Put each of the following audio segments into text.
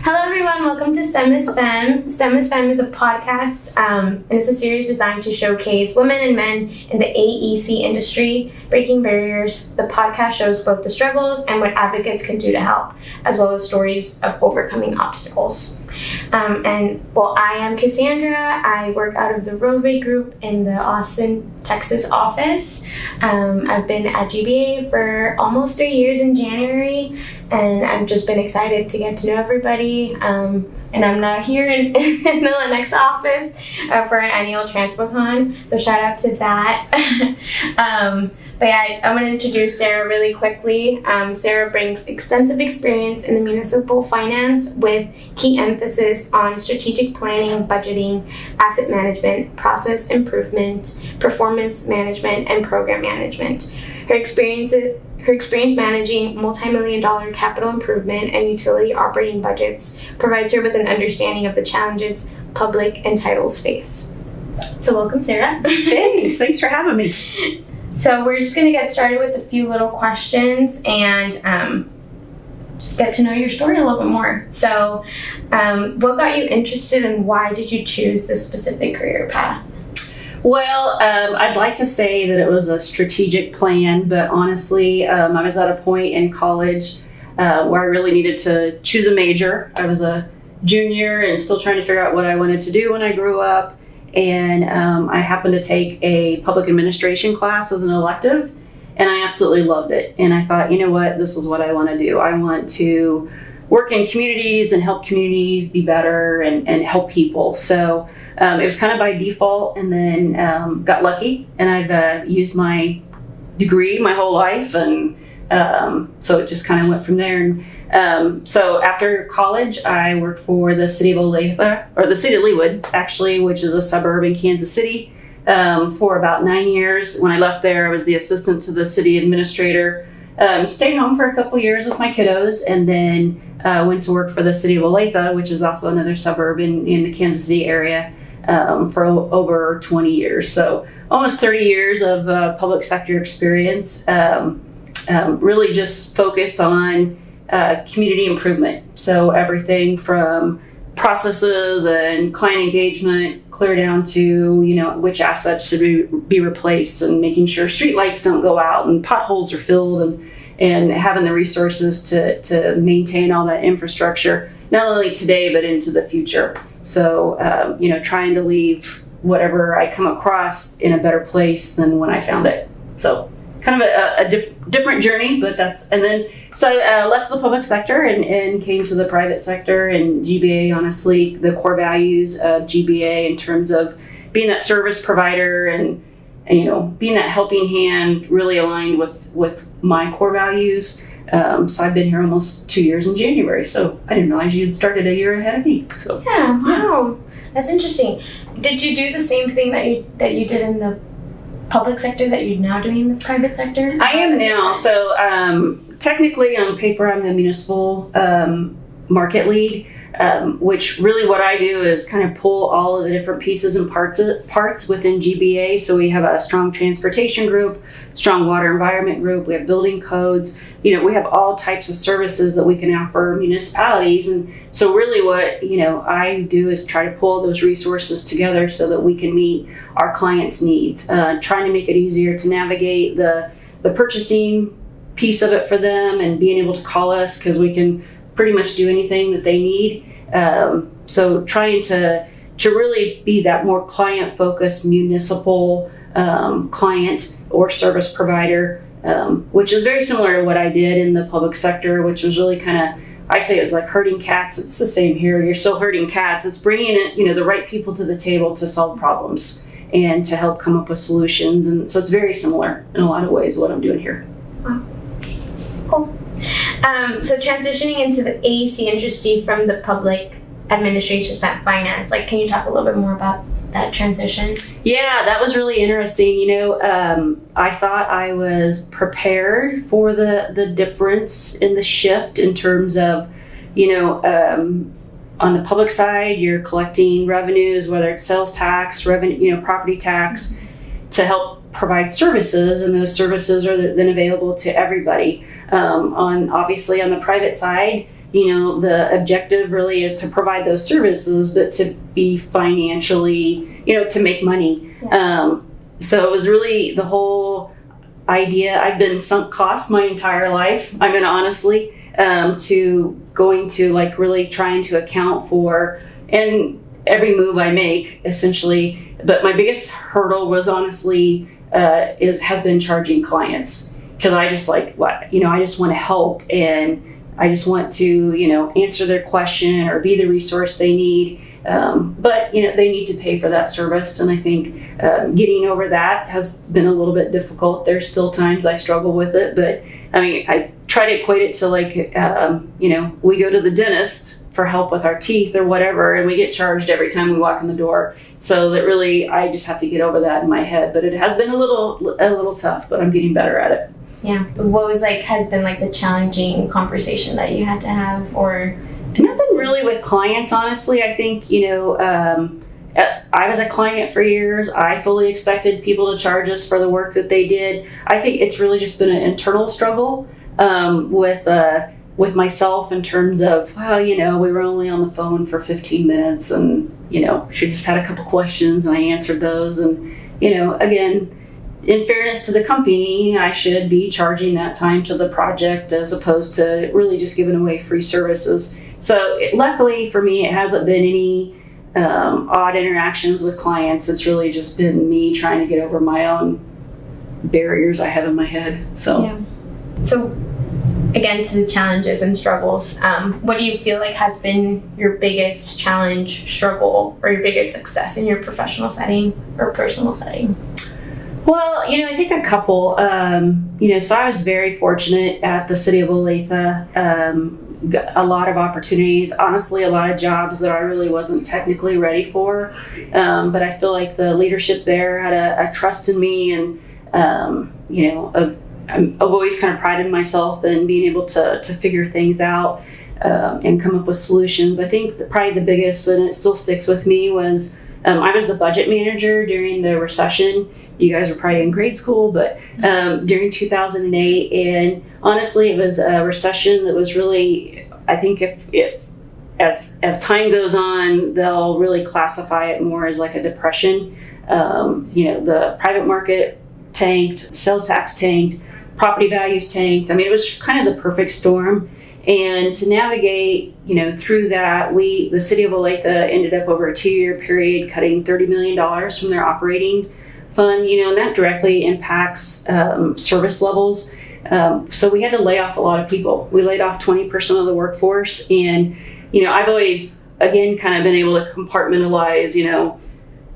Hello everyone, welcome to STEM is Femme. STEM is Femme is a podcast and it's a series designed to showcase women and men in the AEC industry, breaking barriers. The podcast shows both the struggles and what advocates can do to help, as well as stories of overcoming obstacles. I am Cassandra. I work out of the Roadway Group in the Austin, Texas office. I've been at GBA for almost 3 years in January, and I've just been excited to get to know everybody. And I'm now here in the next office for our annual TranspoCon, so shout out to that. I'm going to introduce Sarah really quickly. Sarah brings extensive experience in the municipal finance with key emphasis on strategic planning, budgeting, asset management, process improvement, performance management, and program management. Her experience managing multi-million-dollar capital improvement and utility operating budgets provides her with an understanding of the challenges public and titles face. So welcome, Sarah. Thanks for having me. So we're just going to get started with a few little questions and just get to know your story a little bit more. So what got you interested and why did you choose this specific career path? Well, I'd like to say that it was a strategic plan, but honestly, I was at a point in college where I really needed to choose a major. I was a junior and still trying to figure out what I wanted to do when I grew up. And I happened to take a public administration class as an elective, and I absolutely loved it. And I thought, you know what, this is what I want to do. I want to work in communities and help communities be better and help people. So it was kind of by default, and then got lucky, and I've used my degree my whole life, and so it just kind of went from there. And so after college, I worked for the city of Olathe, or the city of Leawood, actually, which is a suburb in Kansas City, for about 9 years. When I left there, I was the assistant to the city administrator. Stayed home for a couple years with my kiddos, and then went to work for the city of Olathe, which is also another suburb in the Kansas City area, for over 20 years. So almost 30 years of public sector experience, really just focused on community improvement. So everything from processes and client engagement clear down to, which assets should be replaced, and making sure street lights don't go out and potholes are filled, and having the resources to maintain all that infrastructure, not only today, but into the future. So, trying to leave whatever I come across in a better place than when I found it. So kind of a different journey, but so I left the public sector and came to the private sector. And GBA, honestly, the core values of GBA in terms of being that service provider and being that helping hand really aligned with my core values. So I've been here almost 2 years in January, so I didn't realize you had started a year ahead of me. So yeah, wow, that's interesting. Did you do the same thing that you did in the public sector that you're now doing in the private sector? I am now. So technically on paper, I'm the municipal market lead, which really what I do is kind of pull all of the different pieces and parts within GBA. So we have a strong transportation group, strong water environment group, we have building codes, we have all types of services that we can offer municipalities. And so really what, I do is try to pull those resources together so that we can meet our clients' needs, trying to make it easier to navigate the purchasing piece of it for them, and being able to call us because we can pretty much do anything that they need. So trying to really be that more client-focused municipal client or service provider, which is very similar to what I did in the public sector, which was really kind of, I say it's like herding cats. It's the same here. You're still herding cats. It's bringing in, the right people to the table to solve problems and to help come up with solutions. And so it's very similar in a lot of ways what I'm doing here. Wow. Cool. So transitioning into the AEC industry from the public administration to finance, can you talk a little bit more about that transition? Yeah, that was really interesting. I thought I was prepared for the difference in the shift in terms of, on the public side, you're collecting revenues, whether it's sales tax, revenue, property tax, to help provide services, and those services are then available to everybody. Obviously on the private side, the objective really is to provide those services, but to be financially, to make money. Yeah. So it was really the whole idea. I've been sunk cost my entire life. I mean, honestly, to going to like really trying to account for and every move I make essentially. But my biggest hurdle was honestly has been charging clients, because I just I just want to help, and I just want to answer their question or be the resource they need. But they need to pay for that service, and I think getting over that has been a little bit difficult. There's still times I struggle with it, but I mean, I try to equate it to we go to the dentist for help with our teeth or whatever, and we get charged every time we walk in the door. So that really, I just have to get over that in my head. But it has been a little tough, but I'm getting better at it. Yeah. What was has been the challenging conversation that you had to have, or? Nothing really with clients, honestly. I think, I was a client for years. I fully expected people to charge us for the work that they did. I think it's really just been an internal struggle with myself in terms of, we were only on the phone for 15 minutes and, she just had a couple questions and I answered those. And, again, in fairness to the company, I should be charging that time to the project as opposed to really just giving away free services. So luckily for me, it hasn't been any odd interactions with clients. It's really just been me trying to get over my own barriers I have in my head. So, yeah. So again, to the challenges and struggles, what do you feel has been your biggest challenge, struggle, or your biggest success in your professional setting or personal setting? Well, I think a couple. So I was very fortunate at the city of Olathe. Got a lot of opportunities, honestly, a lot of jobs that I really wasn't technically ready for. But I feel like the leadership there had a trust in me, and I've always kind of prided myself in being able to figure things out and come up with solutions. I think probably the biggest, and it still sticks with me, was I was the budget manager during the recession. You guys were probably in grade school, but during 2008, and honestly, it was a recession that was really, I think if as time goes on, they'll really classify it more as like a depression. The private market tanked, sales tax tanked, property values tanked. I mean, it was kind of the perfect storm. And to navigate, through that, the city of Olathe ended up over a 2-year period cutting $30 million from their operating fund, and that directly impacts service levels. So we had to lay off a lot of people. We laid off 20% of the workforce. And, I've always, again, kind of been able to compartmentalize,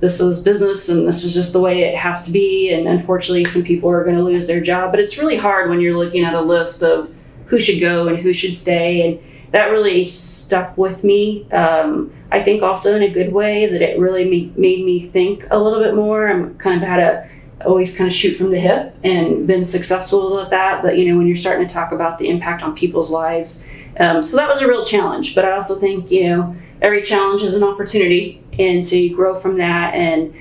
this is business and this is just the way it has to be. And unfortunately, some people are going to lose their job. But it's really hard when you're looking at a list of who should go and who should stay. And that really stuck with me. I think also in a good way that it really made me think a little bit more. I'm kind of had to always kind of shoot from the hip and been successful with that. But, when you're starting to talk about the impact on people's lives. So that was a real challenge. But I also think, every challenge is an opportunity. And so you grow from that and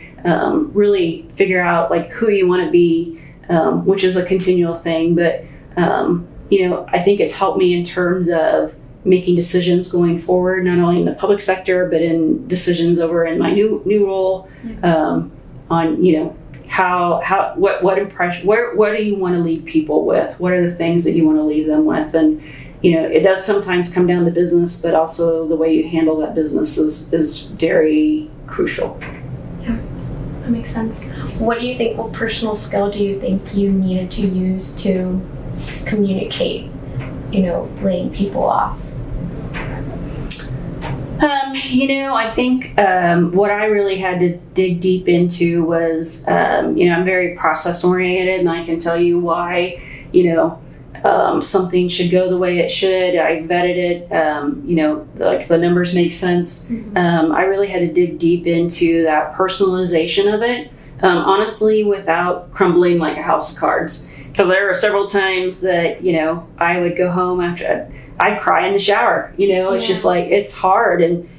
really figure out who you want to be, which is a continual thing. But, I think it's helped me in terms of making decisions going forward, not only in the public sector, but in decisions over in my new role, on, what impression, what do you want to leave people with? What are the things that you want to leave them with? And, it does sometimes come down to business, but also the way you handle that business is very crucial. Yeah, that makes sense. What do you think, what personal skill do you think you needed to use to communicate, laying people off? I think what I really had to dig deep into was, I'm very process oriented, and I can tell you why, something should go the way it should. I vetted it, the numbers make sense. Mm-hmm. I really had to dig deep into that personalization of it, honestly, without crumbling like a house of cards. Because there were several times that, I would go home after, I'd cry in the shower, it's just it's hard. And,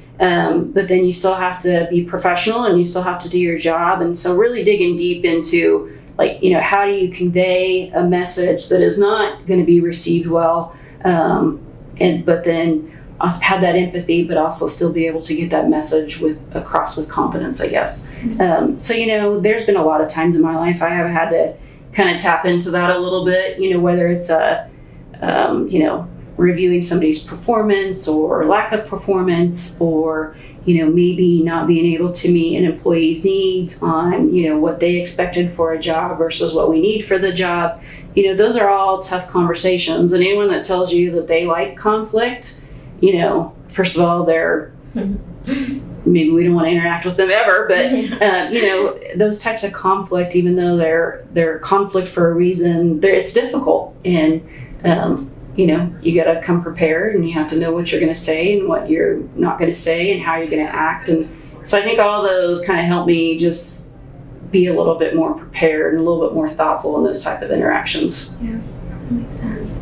but then you still have to be professional and you still have to do your job. And so really digging deep into how do you convey a message that is not going to be received well, but then also have that empathy, but also still be able to get that message across with confidence, I guess. So, there's been a lot of times in my life I have had to kind of tap into that a little bit, whether it's reviewing somebody's performance or lack of performance, or maybe not being able to meet an employee's needs on what they expected for a job versus what we need for the job. Those are all tough conversations, and anyone that tells you that they like conflict, first of all, they're maybe we don't want to interact with them ever, but those types of conflict, even though they're conflict for a reason, it's difficult, and you got to come prepared, and you have to know what you're going to say and what you're not going to say and how you're going to act. And so I think all those kind of help me just be a little bit more prepared and a little bit more thoughtful in those type of interactions. Yeah, that makes sense.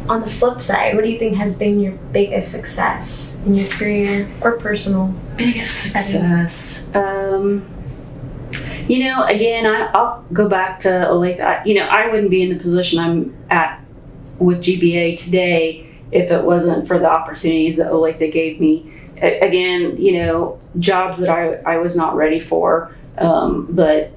On the flip side, what do you think has been your biggest success in your career or personal? Biggest success? Again, I'll go back to Olathe. I wouldn't be in the position I'm at with GBA today if it wasn't for the opportunities that Olathe gave me. Again, jobs that I was not ready for, but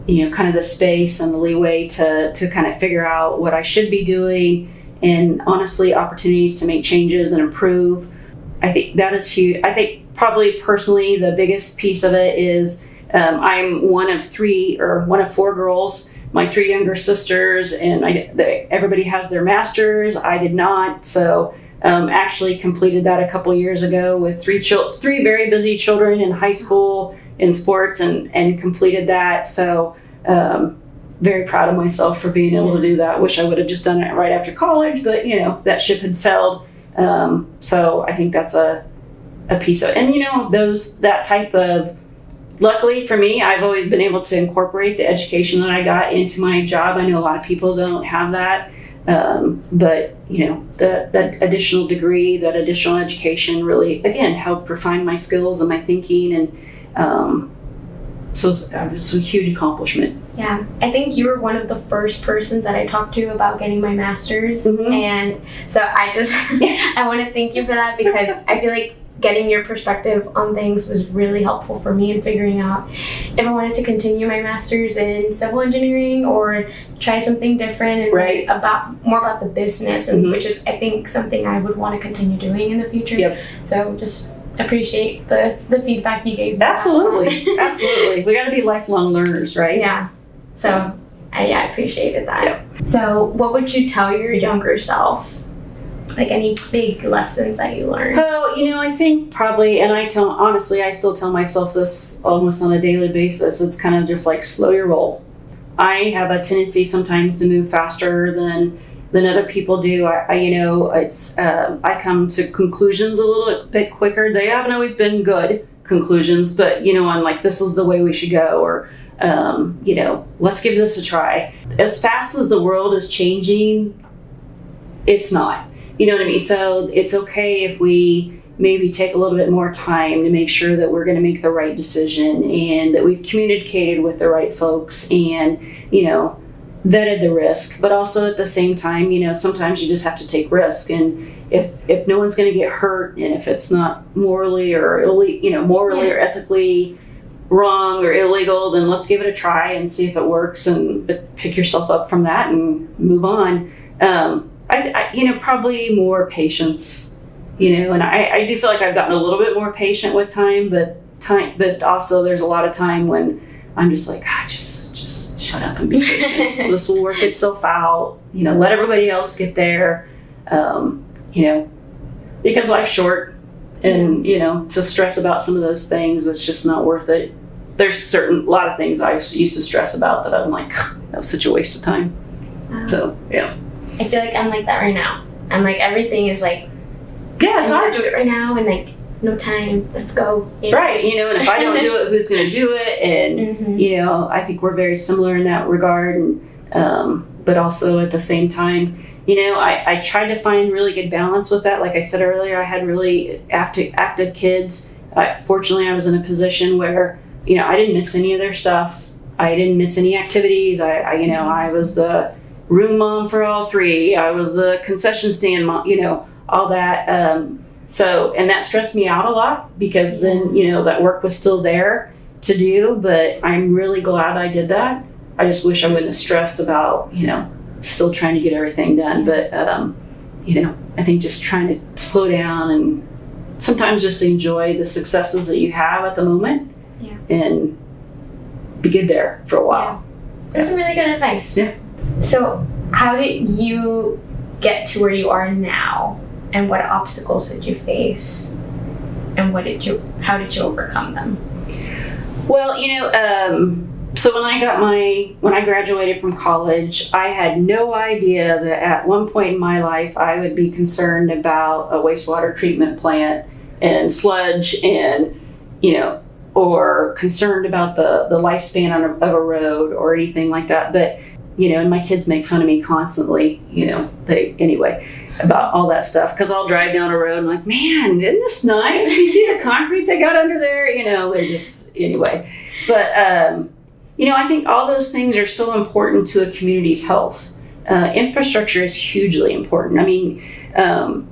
kind of the space and the leeway to kind of figure out what I should be doing, and honestly opportunities to make changes and improve. I think that is huge. I think probably personally the biggest piece of it is I'm one of four girls. My three younger sisters, and everybody has their masters. I did not, so actually completed that a couple years ago with three very busy children in high school in sports, and completed that. So very proud of myself for being able to do that. Wish I would have just done it right after college, but that ship had sailed. So I think that's a piece of, and that type of. Luckily for me, I've always been able to incorporate the education that I got into my job. I know a lot of people don't have that, but that additional degree, that additional education really, again, helped refine my skills and my thinking, and so it's a huge accomplishment. Yeah, I think you were one of the first persons that I talked to about getting my master's, and so I want to thank you for that, because I feel like getting your perspective on things was really helpful for me in figuring out if I wanted to continue my master's in civil engineering or try something different, and right. more about the business, and which is, I think, something I would want to continue doing in the future. Yep. So just appreciate the feedback you gave me. Absolutely. Absolutely. We got to be lifelong learners, right? Yeah. So I appreciated that. Yep. So what would you tell your younger self? Like any big lessons that you learned? Well, I think probably, and I still tell myself this almost on a daily basis. It's kind of just like slow your roll. I have a tendency sometimes to move faster than other people do. I come to conclusions a little bit quicker. They haven't always been good conclusions, but I'm like, this is the way we should go, or let's give this a try. As fast as the world is changing, it's not. You know what I mean? So it's okay if we maybe take a little bit more time to make sure that we're going to make the right decision, and that we've communicated with the right folks, and, vetted the risk. But also at the same time, sometimes you just have to take risk. And if no one's going to get hurt, and if it's not morally or or ethically wrong or illegal, then let's give it a try and see if it works, and pick yourself up from that and move on. I probably more patience, and I do feel like I've gotten a little bit more patient with time, but also there's a lot of time when I'm just like, God, just shut up and be patient. This will work itself out, let everybody else get there, because life's short, and, to stress about some of those things, it's just not worth it. There's a lot of things I used to stress about that I'm like, that was such a waste of time. So, yeah. I feel like I'm like that right now. I'm like, everything is like, yeah, it's hard to do it right now, and like, no time, let's go. Right, and if I don't do it, who's going to do it? And, I think we're very similar in that regard. And, but also at the same time, I tried to find really good balance with that. Like I said earlier, I had really active kids. Fortunately, I was in a position where, I didn't miss any of their stuff. I didn't miss any activities. I was the room mom for all three. I was the concession stand mom, all that. And that stressed me out a lot because then, that work was still there to do, but I'm really glad I did that. I just wish I wouldn't have stressed about, still trying to get everything done. But, I think just trying to slow down and sometimes just enjoy the successes that you have at the moment and be good there for a while. That's really good advice. Yeah. So how did you get to where you are now, and what obstacles did you face, and how did you overcome them? Well, so when I graduated from college, I had no idea that at one point in my life I would be concerned about a wastewater treatment plant and sludge and, or concerned about the lifespan of a road or anything like that. But, and my kids make fun of me constantly, about all that stuff. Because I'll drive down a road and I'm like, man, isn't this nice? You see the concrete they got under there? They're just, anyway. But, I think all those things are so important to a community's health. Infrastructure is hugely important. I mean,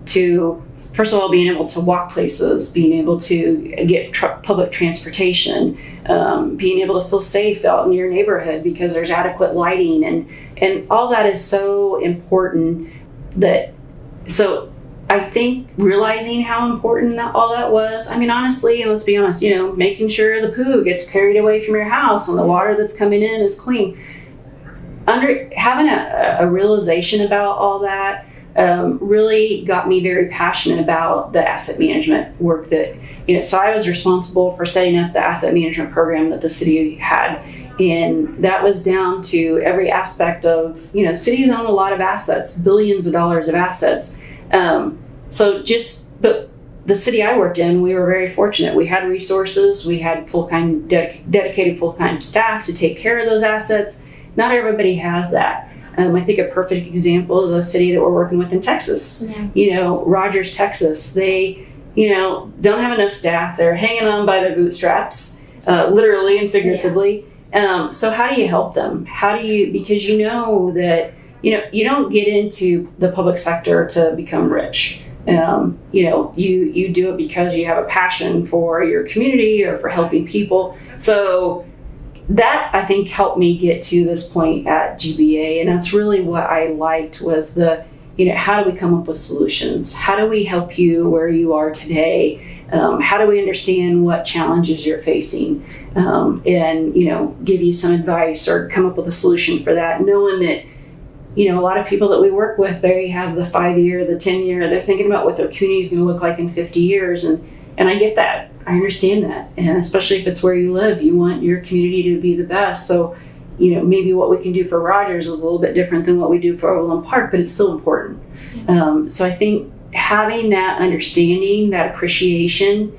to, first of all, being able to walk places, being able to get public transportation, being able to feel safe out in your neighborhood because there's adequate lighting, and all that is so important. So I think realizing how important all that was, I mean, honestly, let's be honest, making sure the poo gets carried away from your house and the water that's coming in is clean. Having a realization about all that really got me very passionate about the asset management work that, so I was responsible for setting up the asset management program that the city had. And that was down to every aspect of, cities own a lot of assets, billions of dollars of assets. But the city I worked in, we were very fortunate. We had resources, we had dedicated full-time staff to take care of those assets. Not everybody has that. I think a perfect example is a city that we're working with in Texas. Rogers, Texas. They, don't have enough staff. They're hanging on by their bootstraps, literally and figuratively. So how do you help them? Because that, you don't get into the public sector to become rich. You do it because you have a passion for your community or for helping people. So that, I think, helped me get to this point at GBA. And that's really what I liked was how do we come up with solutions? How do we help you where you are today? How do we understand what challenges you're facing? And give you some advice or come up with a solution for that, knowing that, a lot of people that we work with, they have the 5-year, the 10-year, they're thinking about what their community is going to look like in 50 years. And I get that. I understand that. And especially if it's where you live, you want your community to be the best. So, maybe what we can do for Rogers is a little bit different than what we do for Overland Park, but it's still important. So I think having that understanding, that appreciation,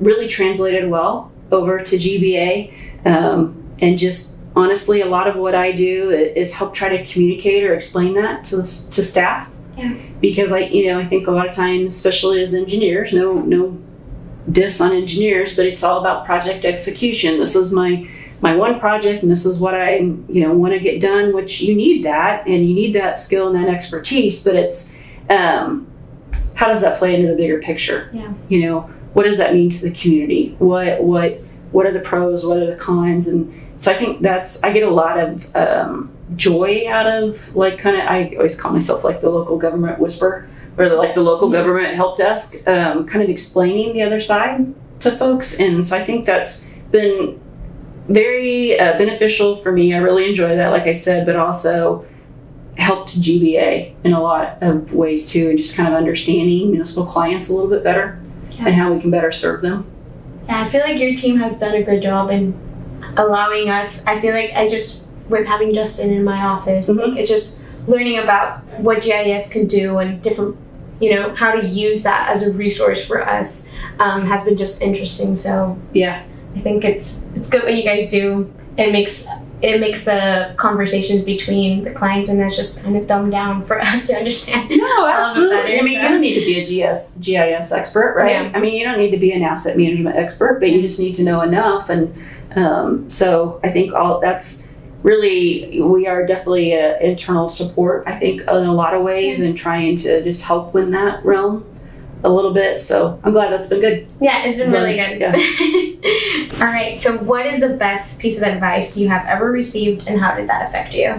really translated well over to GBA. And just honestly, a lot of what I do is help try to communicate or explain that to staff. Yeah. Because I think a lot of times, especially as engineers, no diss on engineers, but it's all about project execution. This is my one project, and this is what I want to get done. Which you need that, and you need that skill and that expertise. But it's how does that play into the bigger picture? Yeah. What does that mean to the community? What are the pros? What are the cons? And so I think I get a lot of joy out of I always call myself like the local government whisperer, or the local government help desk, kind of explaining the other side to folks. And so I think that's been very beneficial for me. I really enjoy that, like I said, but also helped GBA in a lot of ways too, and just kind of understanding municipal clients a little bit better and how we can better serve them. Yeah, I feel like your team has done a good job in allowing us. I feel like with having Justin in my office, it's just learning about what GIS can do and different, how to use that as a resource for us has been just interesting. So yeah, I think it's good what you guys do. It makes the conversations between the clients, and that's just kind of dumbed down for us to understand. No, absolutely. You don't need to be a GIS expert, right? Yeah. You don't need to be an asset management expert, but you just need to know enough. And so I think really, we are definitely internal support, I think, in a lot of ways, and trying to just help in that realm a little bit. So I'm glad that's been good. Yeah, it's been really good. Yeah. All right. So what is the best piece of advice you have ever received, and how did that affect you?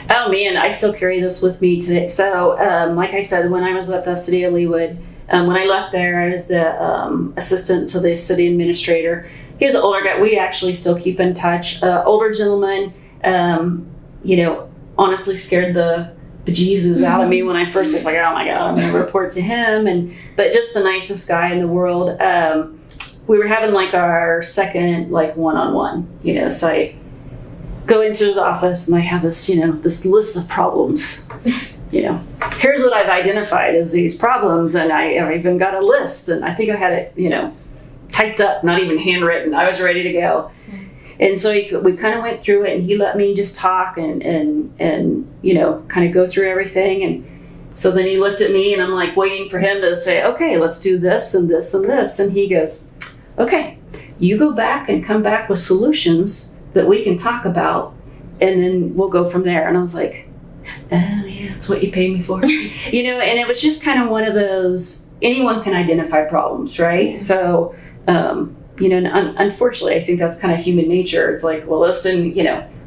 Oh man, I still carry this with me today. So like I said, when I was with the city of Leawood, when I left there, I was the assistant to the city administrator. He was an older guy. We actually still keep in touch. Older gentleman, honestly scared the bejesus out of me when I first was like, oh my God, I'm going to report to him. But just the nicest guy in the world. We were having like our second like one-on-one, so I go into his office and I have this, this list of problems. Here's what I've identified as these problems, and I even got a list, and I think I had it, typed up, not even handwritten. I was ready to go. And so we kind of went through it, and he let me just talk and kind of go through everything. And so then he looked at me, and I'm like waiting for him to say, okay, let's do this and this and this. And he goes, okay, you go back and come back with solutions that we can talk about, and then we'll go from there. And I was like, oh yeah, that's what you pay me for. And it was just kind of one of those, anyone can identify problems, right? So, unfortunately, I think that's kind of human nature. It's like, well, listen,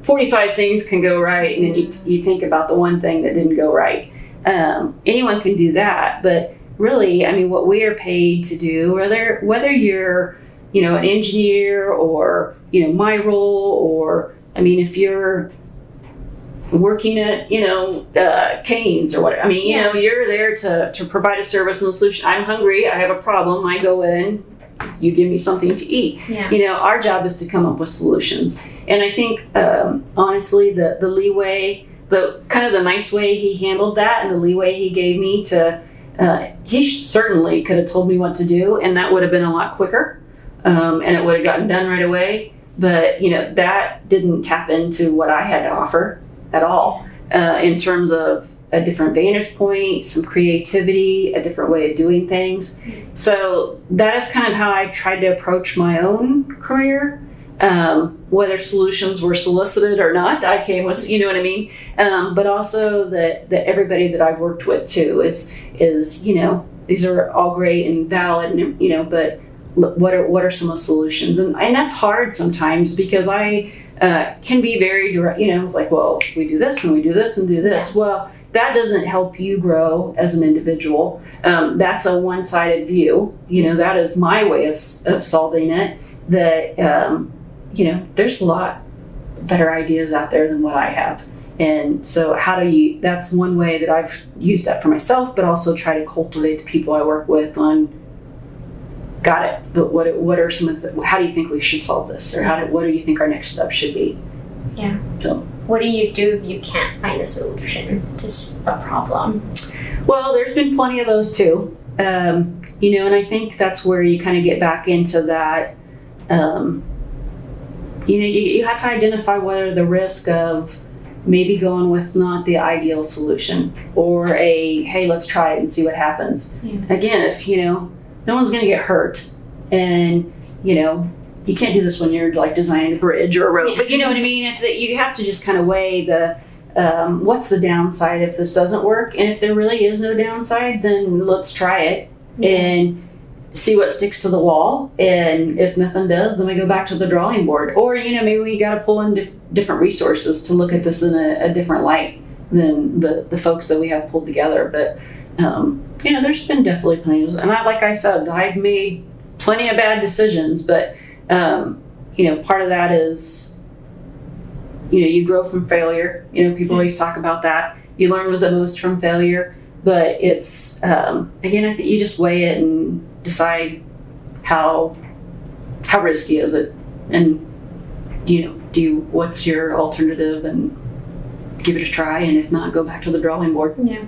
45 things can go right, and then you think about the one thing that didn't go right. Anyone can do that, but really, I mean, what we are paid to do, whether you're, an engineer or, my role, or, I mean, if you're working at, Cane's or whatever, I mean, you're there to provide a service and a solution. I'm hungry, I have a problem, I go in, you give me something to eat. Yeah. Our job is to come up with solutions. And I think, honestly, the leeway, the kind of the nice way he handled that, and the leeway he gave me to, he certainly could have told me what to do, and that would have been a lot quicker, and it would have gotten done right away. But, that didn't tap into what I had to offer at all, in terms of a different vantage point, some creativity, a different way of doing things. So that is kind of how I tried to approach my own career. Whether solutions were solicited or not, I came with, what I mean? But also that everybody that I've worked with too is these are all great and valid, and, but what are some of the solutions? And that's hard sometimes, because I can be very direct, it's like, well, we do this and we do this and do this. Yeah. Well, that doesn't help you grow as an individual. That's a one-sided view. That is my way of solving it. That, there's a lot better ideas out there than what I have. And so that's one way that I've used that for myself, but also try to cultivate the people I work with on, got it, but what are some of how do you think we should solve this? Or what do you think our next step should be? Yeah. So, what do you do if you can't find a solution to a problem? Well, there's been plenty of those too. And I think that's where you kind of get back into that. You have to identify whether the risk of maybe going with not the ideal solution, or hey, let's try it and see what happens. Yeah. Again, if, no one's going to get hurt, and, you can't do this when you're like designing a bridge or a road, but you know what I mean? You have to just kind of weigh the, what's the downside if this doesn't work? And if there really is no downside, then let's try it and see what sticks to the wall. And if nothing does, then we go back to the drawing board. Or, maybe we got to pull in different resources to look at this in a different light than the folks that we have pulled together. But, there's been definitely plenty of, and like I said, I've made plenty of bad decisions, but, part of that is, you grow from failure. People always talk about that. You learn the most from failure, but it's, again, I think you just weigh it and decide how risky is it, and, what's your alternative, and give it a try, and if not, go back to the drawing board. Yeah.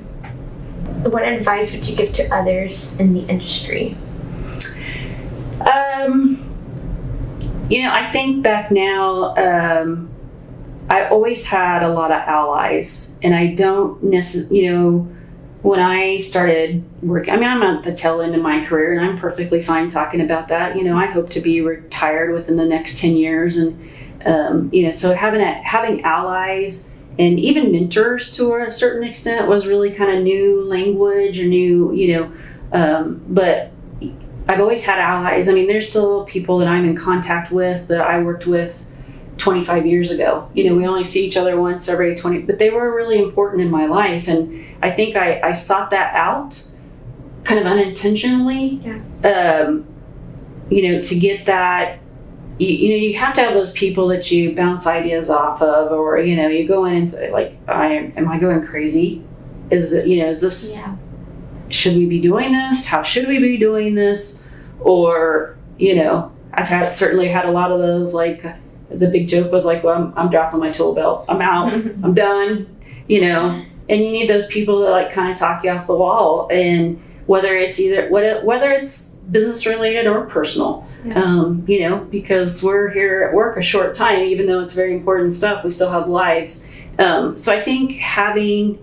What advice would you give to others in the industry? I think back now, I always had a lot of allies, and I don't necessarily, when I started working, I'm at the tail end of my career, and I'm perfectly fine talking about that. I hope to be retired within the next 10 years, and So having allies and even mentors to a certain extent was really kind of new language or new, but I've always had allies. I mean, there's still people that I'm in contact with that I worked with 25 years ago. We only see each other once every 20, but they were really important in my life. And I think I sought that out kind of unintentionally, to get that, you have to have those people that you bounce ideas off of, or, you go in and say, like, am I going crazy? Is this, should we be doing this? How should we be doing this? Or, I've certainly had a lot of those, like, the big joke was like, well, I'm dropping my tool belt. I'm out. I'm done, and you need those people that like kind of talk you off the wall. And whether it's business related or personal, because we're here at work a short time, even though it's very important stuff, we still have lives. So I think having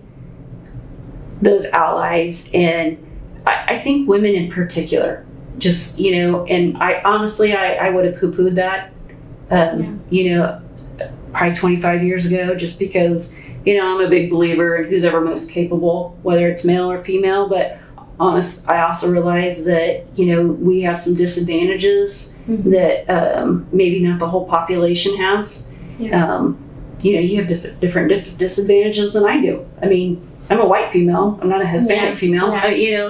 those allies, and I think women in particular, just, and I honestly, I would have poo-pooed that, probably 25 years ago, just because, I'm a big believer in who's ever most capable, whether it's male or female. But I also realize that, we have some disadvantages that maybe not the whole population has. You have different disadvantages than I do. I mean, I'm a white female. I'm not a Hispanic female.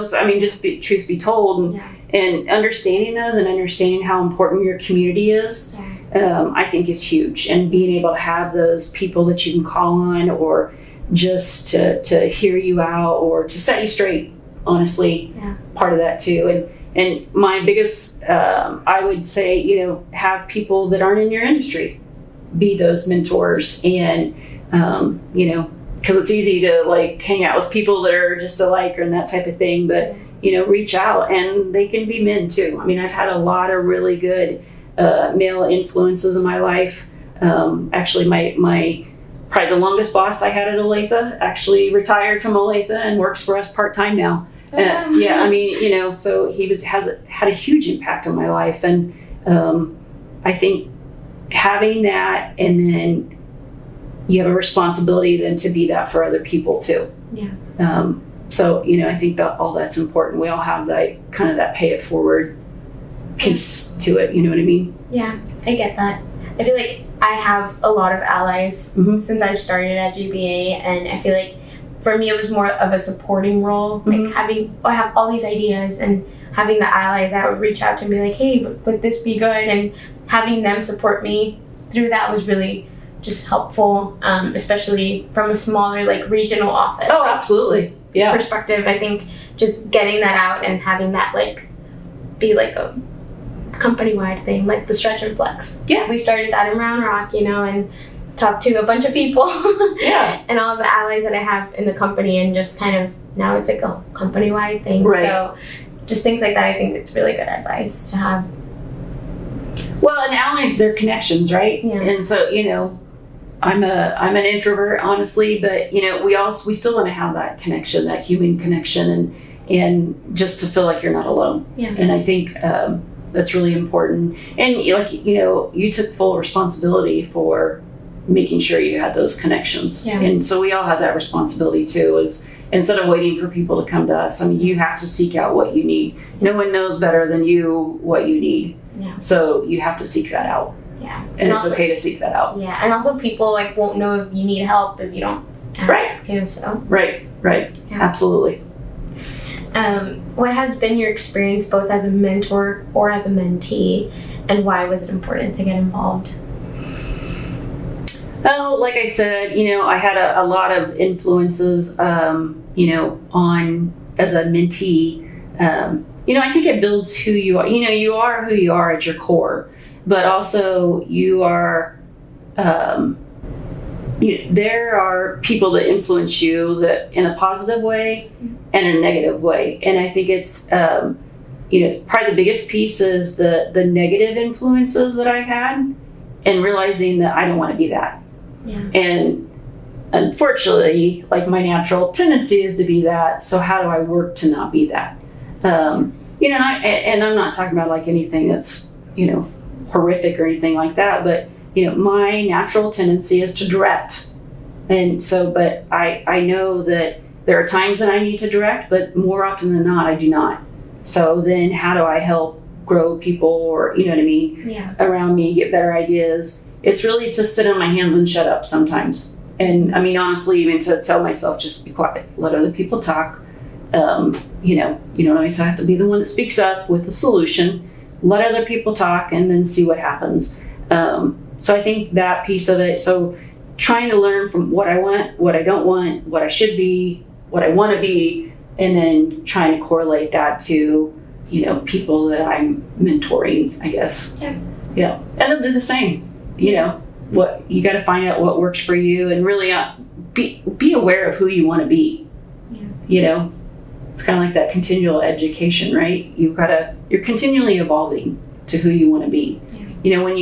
So I mean, truth be told, and understanding those and understanding how important your community is, I think is huge. And being able to have those people that you can call on, or just to hear you out or to set you straight, honestly, part of that too. And my biggest, I would say, have people that aren't in your industry be those mentors, and, because it's easy to like hang out with people that are just alike and that type of thing, but reach out, and they can be men too. I mean, I've had a lot of really good male influences in my life. Actually, my probably the longest boss I had at Olathe actually retired from Olathe and works for us part-time now. I mean, so he had a huge impact on my life. And I think having that, and then you have a responsibility then to be that for other people too. So, I think that all that's important. We all have that kind of that pay it forward piece to it. You know what I mean? Yeah, I get that. I feel like I have a lot of allies since I've started at GBA, and I feel like for me it was more of a supporting role. Like I have all these ideas, and having the allies that would reach out to me like, hey, would this be good? And having them support me through that was really just helpful, especially from a smaller like regional office. Oh, absolutely. Yeah. Perspective. I think just getting that out and having that like be like a company-wide thing, like the stretch and flex. Yeah. We started that in Round Rock, and talked to a bunch of people. And all the allies that I have in the company, and just kind of now it's like a company-wide thing. Right. So just things like that, I think it's really good advice to have. Well, and allies, they're connections, right? Yeah. And so, I'm an introvert, honestly, but we still want to have that connection, that human connection, and just to feel like you're not alone. Yeah. And I think that's really important. And you took full responsibility for making sure you had those connections. Yeah. And so we all have that responsibility too. Is instead of waiting for people to come to us, I mean, you have to seek out what you need. No one knows better than you what you need. Yeah. So you have to seek that out. Yeah. And it's also okay to seek that out. Yeah. And also people won't know if you need help if you don't ask too. So. Right. Yeah. Absolutely. What has been your experience both as a mentor or as a mentee, and why was it important to get involved? Oh, like I said, I had a lot of influences, on as a mentee. I think it builds who you are. You are who you are at your core, but also you are, there are people that influence you that in a positive way and a negative way. And I think it's, probably the biggest piece is the negative influences that I've had, and realizing that I don't want to be that. Yeah. And unfortunately, like my natural tendency is to be that. So how do I work to not be that? And I'm not talking about like anything that's, horrific or anything like that, but my natural tendency is to direct. And so, but I know that there are times that I need to direct, but more often than not, I do not. So then how do I help grow people, or, you know what I mean, around me, get better ideas? It's really to sit on my hands and shut up sometimes. And I mean, honestly, even to tell myself, just be quiet, let other people talk. You don't always have to be the one that speaks up with the solution. Let other people talk and then see what happens. So I think that piece of it, so trying to learn from what I want, what I don't want, what I should be, what I want to be, and then trying to correlate that to, people that I'm mentoring, I guess. Yeah. And they'll do the same. What you got to find out what works for you, and really be aware of who you want to be. It's kind of like that continual education, right? You're continually evolving to who you want to be. When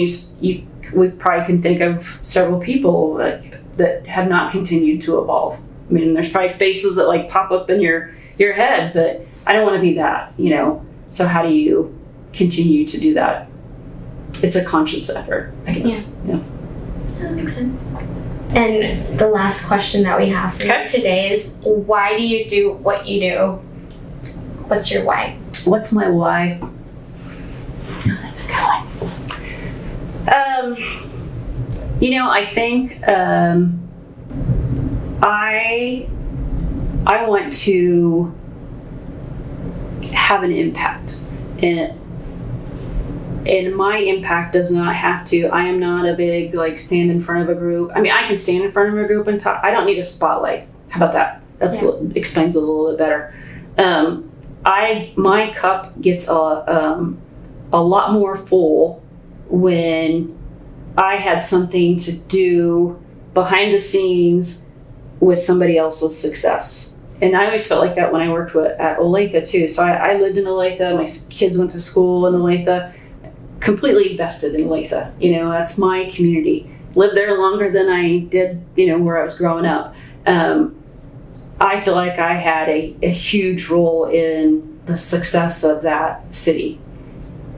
we probably can think of several people that have not continued to evolve. I mean, there's probably faces that pop up in your head, but I don't want to be that. So how do you continue to do that? It's a conscious effort, I guess. Yeah, that makes sense. And the last question that we have for you today is, why do you do what you do? What's your why? What's my why? Oh, that's a good one. I think I want to have an impact, and my impact does not have to, I am not a big stand in front of a group. I mean, I can stand in front of a group and talk. I don't need a spotlight. How about that? Explains it a little bit better. My cup gets a lot more full when I had something to do behind the scenes with somebody else's success. And I always felt like that when I worked at Olathe too. So I lived in Olathe. My kids went to school in Olathe. Completely vested in Olathe. That's my community. Lived there longer than I did, where I was growing up. I feel like I had a huge role in the success of that city.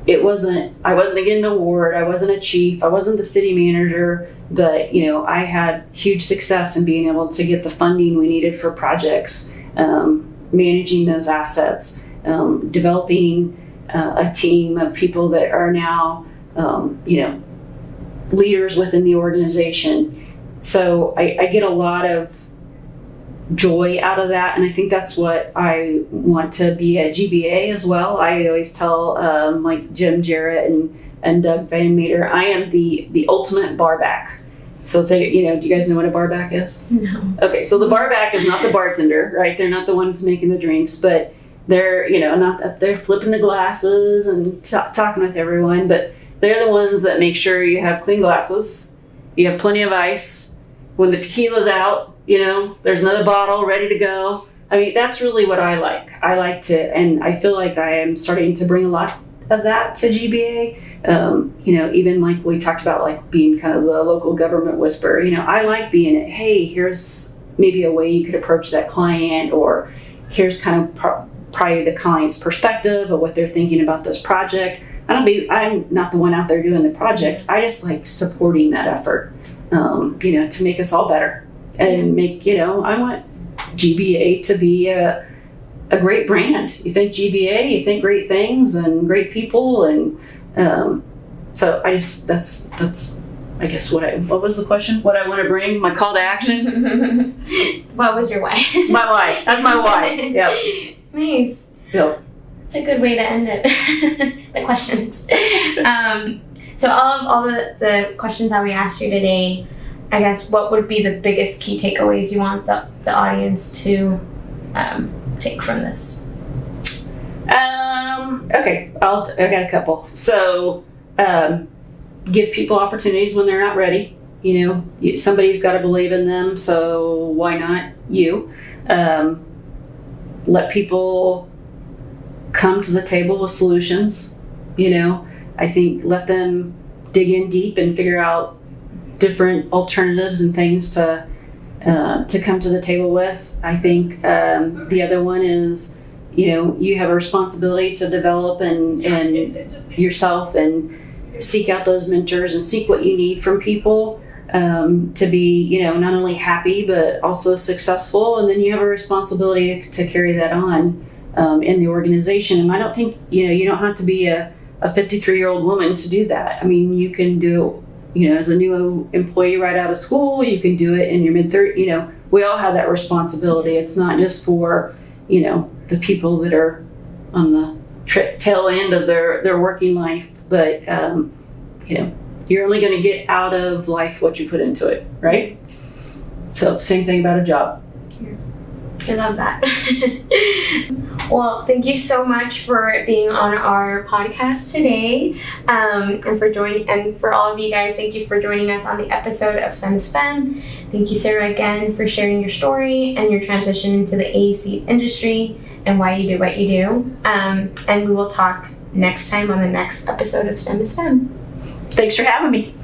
I wasn't getting an award. I wasn't a chief. I wasn't the city manager, but I had huge success in being able to get the funding we needed for projects, managing those assets, developing a team of people that are now, leaders within the organization. So I get a lot of joy out of that, and I think that's what I want to be at GBA as well. I always tell Jim Jarrett and Doug Van Meter, I am the ultimate barback. So do you guys know what a barback is? No. Okay, so the barback is not the bartender, right? They're not the ones making the drinks, but they're not that they're flipping the glasses and talking with everyone, but they're the ones that make sure you have clean glasses, you have plenty of ice. When the tequila's out, there's another bottle ready to go. I mean, that's really what I like. I like to, and I feel like I am starting to bring a lot of that to GBA. Even like we talked about, being kind of the local government whisperer. I like being it. Hey, here's maybe a way you could approach that client, or here's kind of probably the client's perspective of what they're thinking about this project. I'm not the one out there doing the project. I just like supporting that effort, to make us all better. And make, I want GBA to be a great brand. You think GBA, you think great things and great people. And so that's I guess what was the question? What I want to bring? My call to action? What was your why? My why. That's my why. Yep. Nice. Yep. That's a good way to end it. The questions. So all the questions that we asked you today, I guess, what would be the biggest key takeaways you want the audience to take from this? Okay, I got a couple. So, give people opportunities when they're not ready. Somebody's got to believe in them, so why not you? Let people come to the table with solutions. I think let them dig in deep and figure out different alternatives and things to come to the table with. I think the other one is, you have a responsibility to develop and yourself and seek out those mentors and seek what you need from people to be, not only happy but also successful. And then you have a responsibility to carry that on in the organization. And I don't think you don't have to be a 53-year-old woman to do that. I mean, you can do as a new employee right out of school. You can do it in your mid-30s. We all have that responsibility. It's not just for the people that are on the tail end of their working life, but you're only going to get out of life what you put into it, right? So same thing about a job. I love that. Well, thank you so much for being on our podcast today, and for joining, and for all of you guys, thank you for joining us on the episode of Femme. Thank you, Sarah, again for sharing your story and your transition into the AEC industry and why you do what you do. And we will talk next time on the next episode of Femme. Thanks for having me.